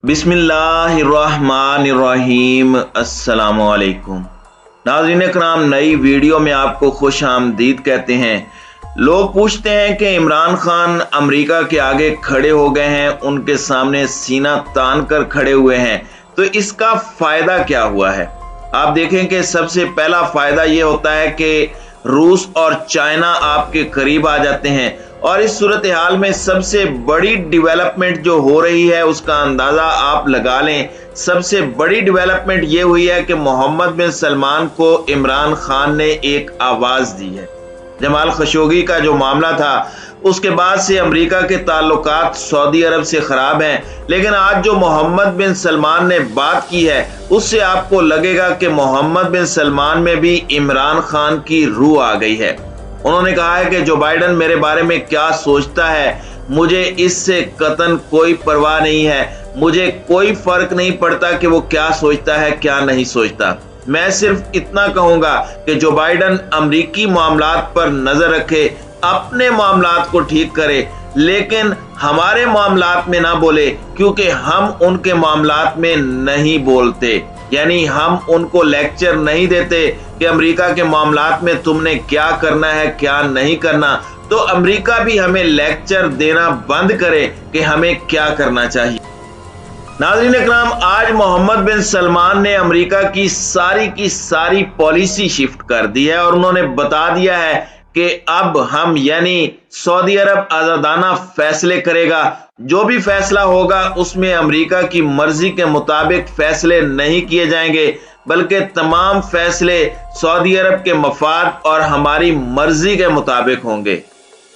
बिस्मिल्लाहिर्रहमानिर्रहीम। अस्सलामुअलैकुम नाज़रीन कराम, नई वीडियो में आपको खुश आमदीद कहते हैं। लोग पूछते हैं कि इमरान खान अमेरिका के आगे खड़े हो गए हैं, उनके सामने सीना तान कर खड़े हुए हैं, तो इसका फ़ायदा क्या हुआ है। आप देखें कि सबसे पहला फ़ायदा ये होता है कि रूस और चाइना आपके करीब आ जाते हैं, और इस सूरत हाल में सबसे बड़ी डेवलपमेंट जो हो रही है उसका अंदाज़ा आप लगा लें। सबसे बड़ी डेवलपमेंट ये हुई है कि मोहम्मद बिन सलमान को इमरान खान ने एक आवाज़ दी है। जमाल खशोगी का जो मामला था उसके बाद से अमेरिका के ताल्लुकात सऊदी अरब से ख़राब हैं, लेकिन आज जो मोहम्मद बिन सलमान ने बात की है उससे आपको लगेगा कि मोहम्मद बिन सलमान में भी इमरान खान की रूह आ गई है। उन्होंने कहा है कि जो बाइडन मेरे बारे में क्या सोचता है मुझे इससे कतन कोई परवाह नहीं है, मुझे कोई फर्क नहीं पड़ता कि वो क्या सोचता है क्या नहीं सोचता। मैं सिर्फ इतना कहूंगा कि जो बाइडन अमरीकी मामलात पर नजर रखे, अपने मामलात को ठीक करे, लेकिन हमारे मामलात में ना बोले, क्योंकि हम उनके मामलात में नहीं बोलते। यानी हम उनको लेक्चर नहीं देते कि अमेरिका के मामलात में तुमने क्या करना है क्या नहीं करना, तो अमेरिका भी हमें लेक्चर देना बंद करे कि हमें क्या करना चाहिए। नाज़रीन इकराम, आज मोहम्मद बिन सलमान ने अमेरिका की सारी पॉलिसी शिफ्ट कर दी है और उन्होंने बता दिया है कि अब हम यानी सऊदी अरब आज़ादाना फैसले करेगा। जो भी फैसला होगा उसमें अमेरिका की मर्जी के मुताबिक फैसले नहीं किए जाएंगे, बल्कि तमाम फैसले सऊदी अरब के मफाद और हमारी मर्जी के मुताबिक होंगे।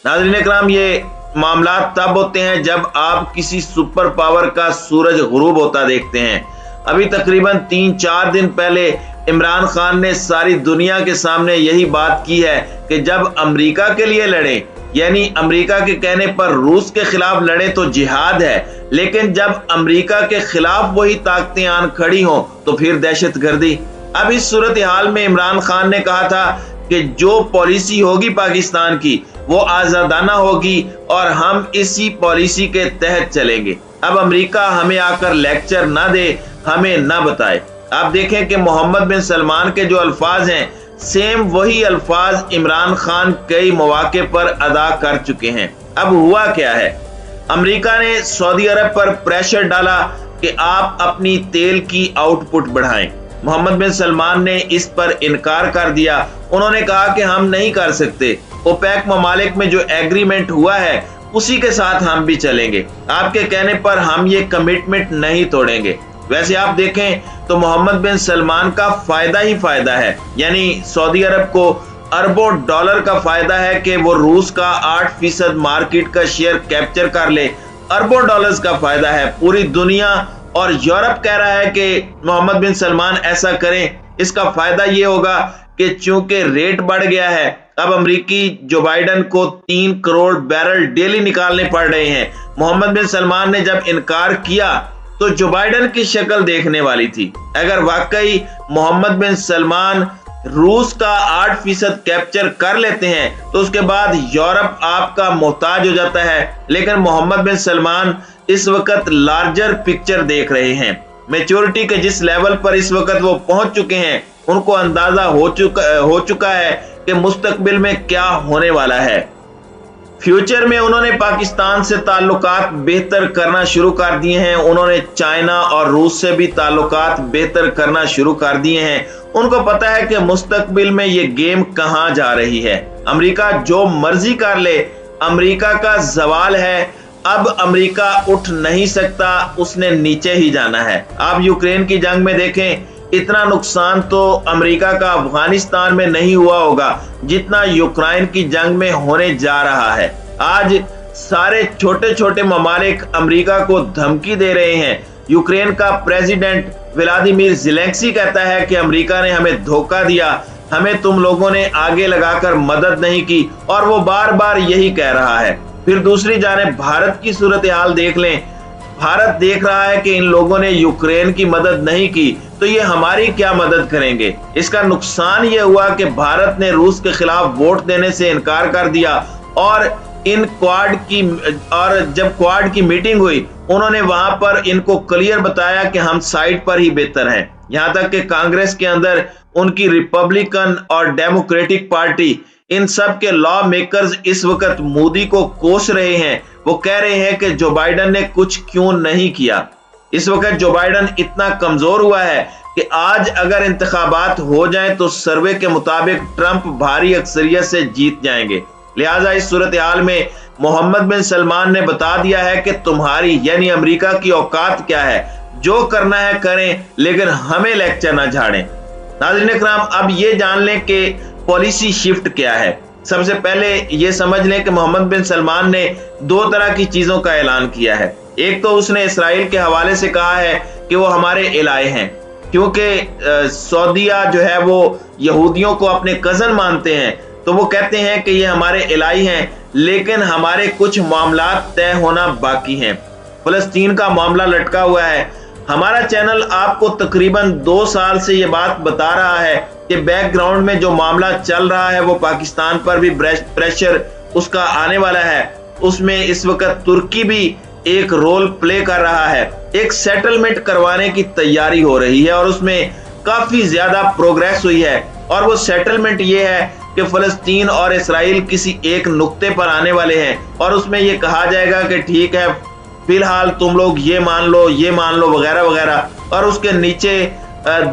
नाज़रीन इकराम, ये मामला तब होते हैं जब आप किसी सुपर पावर का सूरज गुरूब होता देखते हैं। अभी तकरीबन 3-4 दिन पहले इमरान खान ने सारी दुनिया के सामने यही बात की है कि जब अमेरिका के लिए लड़े, यानी अमेरिका के कहने पर रूस के खिलाफ लड़े तो जिहाद है, लेकिन जब अमेरिका के खिलाफ वही ताकतें आन खड़ी हों तो फिर दहशतगर्दी। अब इस सूरत हाल में इमरान खान ने कहा था कि जो पॉलिसी होगी पाकिस्तान की वो आज़ादाना होगी और हम इसी पॉलिसी के तहत चलेंगे। अब अमेरिका हमें आकर लेक्चर ना दे, हमें ना बताए। आप देखें कि मोहम्मद बिन सलमान के जो अल्फाज हैं, सेम वही अल्फाज इमरान खान कई मौके पर अदा कर चुके हैं। अब हुआ क्या है, अमेरिका ने सऊदी अरब पर प्रेशर डाला कि आप अपनी तेल की आउटपुट बढ़ाएं। मोहम्मद बिन सलमान ने इस पर इनकार कर दिया। उन्होंने कहा कि हम नहीं कर सकते, ओपेक ममालिक में जो एग्रीमेंट हुआ है उसी के साथ हम भी चलेंगे, आपके कहने पर हम ये कमिटमेंट नहीं तोड़ेंगे। वैसे आप देखें तो मोहम्मद बिन सलमान का फायदा ही फायदा है, यानी सऊदी अरब को अरबों डॉलर का फायदा है कि वो रूस का 8% मार्केट का शेयर कैप्चर कर ले। अरबों डॉलर्स का फायदा है पूरी दुनिया, और यूरोप कह रहा है कि मोहम्मद बिन सलमान ऐसा करें। इसका फायदा ये होगा कि चूंकि रेट बढ़ गया है, अब अमरीकी जो बाइडन को 3 करोड़ बैरल डेली निकालने पड़ रहे हैं। मोहम्मद बिन सलमान ने जब इनकार किया तो जो बाइडन की शक्ल देखने वाली थी। अगर वाकई मोहम्मद बिन सलमान रूस का 8% कैप्चर कर लेते हैं तो उसके बाद यूरोप आपका मोहताज हो जाता है। लेकिन मोहम्मद बिन सलमान इस वक्त लार्जर पिक्चर देख रहे हैं। मैच्योरिटी के जिस लेवल पर इस वक्त वो पहुंच चुके हैं, उनको अंदाजा हो चुका है कि मुस्तकबिल में क्या होने वाला है। फ्यूचर में उन्होंने पाकिस्तान से ताल्लुकात बेहतर करना शुरू कर दिए हैं। उन्होंने चाइना और रूस से भी ताल्लुकात बेहतर करना शुरू कर दिए हैं। उनको पता है कि मुस्तकबिल में ये गेम कहां जा रही है। अमेरिका जो मर्जी कर ले, अमेरिका का जवाल है। अब अमेरिका उठ नहीं सकता, उसने नीचे ही जाना है। आप यूक्रेन की जंग में देखें, इतना नुकसान तो अमेरिका का अफगानिस्तान में नहीं हुआ होगा जितना यूक्रेन की जंग में होने जा रहा है। आज सारे छोटे छोटे ममालिक अमेरिका को धमकी दे रहे हैं। यूक्रेन का प्रेसिडेंट व्लादिमीर ज़ेलेंस्की कहता है कि अमेरिका ने हमें धोखा दिया, हमें तुम लोगों ने आगे लगाकर मदद नहीं की, और वो बार बार यही कह रहा है। फिर दूसरी जानिब भारत की सूरत हाल देख लें। भारत देख रहा है कि इन लोगों ने यूक्रेन की मदद नहीं की तो ये हमारी क्या मदद करेंगे। इसका नुकसान ये हुआ कि भारत ने रूस के खिलाफ वोट देने से इनकार कर दिया और इन क्वाड की, और जब क्वाड की मीटिंग हुई उन्होंने वहां पर इनको क्लियर बताया कि हम साइड पर ही बेहतर हैं। यहां तक कि कांग्रेस के अंदर उनकी रिपब्लिकन और डेमोक्रेटिक पार्टी, इन सब के लॉ मेकर्स इस वक्त मोदी को कोस रहे हैं। वो कह रहे हैं कि जो बाइडन ने कुछ क्यों नहीं किया। इस वक्त जो बाइडन इतना कमजोर हुआ है कि आज अगर इंतखाबात हो जाएं तो सर्वे के मुताबिक ट्रंप भारी अक्सरियत से जीत जाएंगे। लिहाजा इस सूरत हाल में मोहम्मद बिन सलमान ने बता दिया है कि तुम्हारी यानी अमेरिका की औकात क्या है, जो करना है करें लेकिन हमें लेक्चर ना झाड़ें। नाज़रीन इकराम, अब ये जान लें कि पॉलिसी शिफ्ट क्या है। सबसे पहले ये समझ लें कि मोहम्मद बिन सलमान ने दो तरह की चीजों का ऐलान किया है। एक तो उसने इसराइल के हवाले से कहा है कि वो हमारे इलाहे हैं, क्योंकि सऊदीया जो है वो यहूदियों को अपने कजन मानते हैं, तो वो कहते हैं कि ये हमारे इलाही हैं, लेकिन हमारे कुछ मामलात तय होना बाकी हैं। फलस्तीन का मामला लटका हुआ है। हमारा चैनल आपको तकरीबन 2 साल से ये बात बता रहा है कि बैकग्राउंड में जो मामला चल रहा है वो पाकिस्तान पर भी प्रेशर उसका आने वाला है। उसमें इस वक्त तुर्की भी एक रोल प्ले कर रहा है। एक सेटलमेंट करवाने की तैयारी हो रही है और उसमें काफी ज्यादा प्रोग्रेस हुई है। और वो सेटलमेंट ये है कि फलस्तीन और इसराइल किसी एक नुक्ते पर आने वाले हैं और उसमें ये कहा जाएगा कि ठीक है, फिलहाल तुम लोग ये मान लो वगैरह वगैरह। और उसके नीचे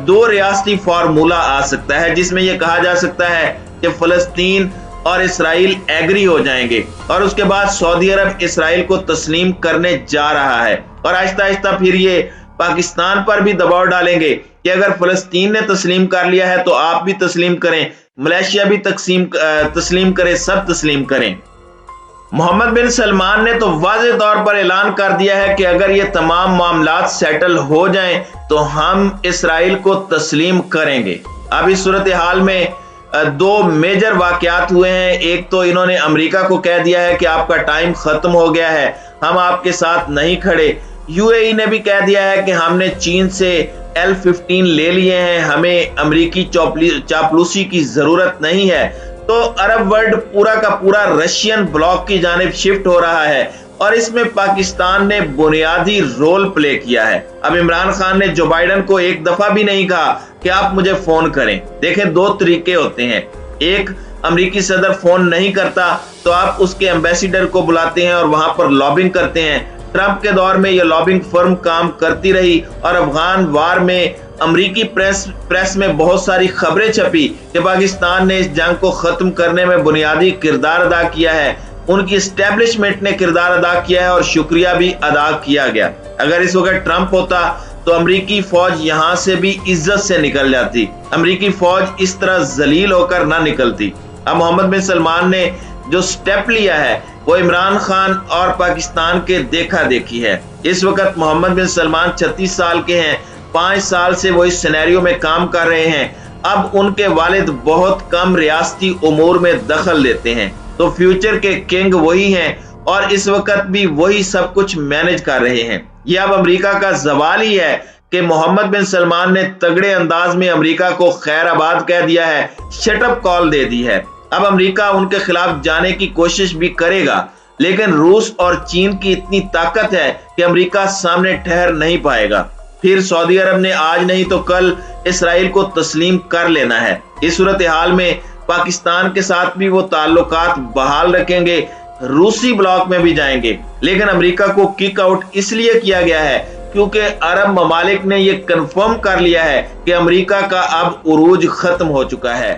2 रियासती फार्मूला आ सकता है, जिसमें यह कहा जा सकता है कि फलस्तीन और इसराइल एग्री हो जाएंगे और उसके बाद सऊदी अरब इसराइल को तस्लीम करने जा रहा है। और आहिस्ता आहिस्ता फिर ये पाकिस्तान पर भी दबाव डालेंगे कि अगर फलस्तीन ने तस्लीम कर लिया है तो आप भी तस्लीम करें, मलेशिया भी तस्लीम करे, सब तस्लीम करें। मोहम्मद बिन सलमान ने तो वाज़ेह तौर पर ऐलान कर दिया है कि अगर ये तमाम मामलात सेटल हो जाएं तो हम इसराइल को तस्लीम करेंगे। अब इस सूरत हाल में 2 मेजर वाकयात हुए हैं। एक तो इन्होंने अमेरिका को कह दिया है कि आपका टाइम खत्म हो गया है, हम आपके साथ नहीं खड़े। यूएई ने भी कह दिया है कि हमने चीन से L-15 ले लिए हैं, हमें अमेरिकी चापलूसी की जरूरत नहीं है। तो अरब वर्ल्ड पूरा का पूरा रशियन ब्लॉक की जानिब शिफ्ट हो रहा है और इसमें पाकिस्तान ने बुनियादी रोल प्ले किया है। अब इमरान खान ने जो बाइडन को एक दफा भी नहीं कहा कि आप मुझे फोन करें। देखें, 2 तरीके होते हैं। एक, अमेरिकी सदर फोन नहीं करता तो आप उसके एम्बेसडर को बुलाते हैं और वहां पर लॉबिंग करते हैं। ट्रंप के दौर में यह लॉबिंग फर्म काम करती रही और अफगान वार में अमेरिकी प्रेस में बहुत सारी खबरें छपी कि पाकिस्तान ने इस जंग को खत्म करने में बुनियादी किरदार अदा किया है, उनकी एस्टेब्लिशमेंट ने किरदार अदा किया है और शुक्रिया भी अदा किया गया। अगर इस वक्त ट्रंप होता तो अमेरिकी फौज यहां से भी इज्जत से निकल जाती, अमेरिकी फौज इस तरह जलील होकर ना निकलती। अब मोहम्मद बिन सलमान ने जो स्टेप लिया है वो इमरान खान और पाकिस्तान के देखा देखी है। इस वक्त मोहम्मद बिन सलमान 36 साल के हैं, 5 साल से वो इस सिनेरियो में काम कर रहे हैं। अब उनके वालिद बहुत कम रियासती उमूर में दखल देते हैं, तो फ्यूचर के किंग वही हैं और इस वक्त भी वही सब कुछ मैनेज कर रहे हैं। यह अब अमेरिका का सवाल ही है कि मोहम्मद बिन सलमान ने तगड़े अंदाज में अमेरिका को खैराबाद कह दिया है, शटअप कॉल दे दी है। अब अमेरिका उनके खिलाफ जाने की कोशिश भी करेगा, लेकिन रूस और चीन की इतनी ताकत है कि अमेरिका सामने ठहर नहीं पाएगा। फिर सऊदी अरब ने आज नहीं तो कल इसराइल को तस्लीम कर लेना है। इस सूरत हाल में पाकिस्तान के साथ भी वो ताल्लुकात बहाल रखेंगे, रूसी ब्लॉक में भी जाएंगे, लेकिन अमेरिका को किक आउट इसलिए किया गया है क्योंकि अरब ममालिक ने यह कंफर्म कर लिया है कि अमेरिका का अब उरूज खत्म हो चुका है।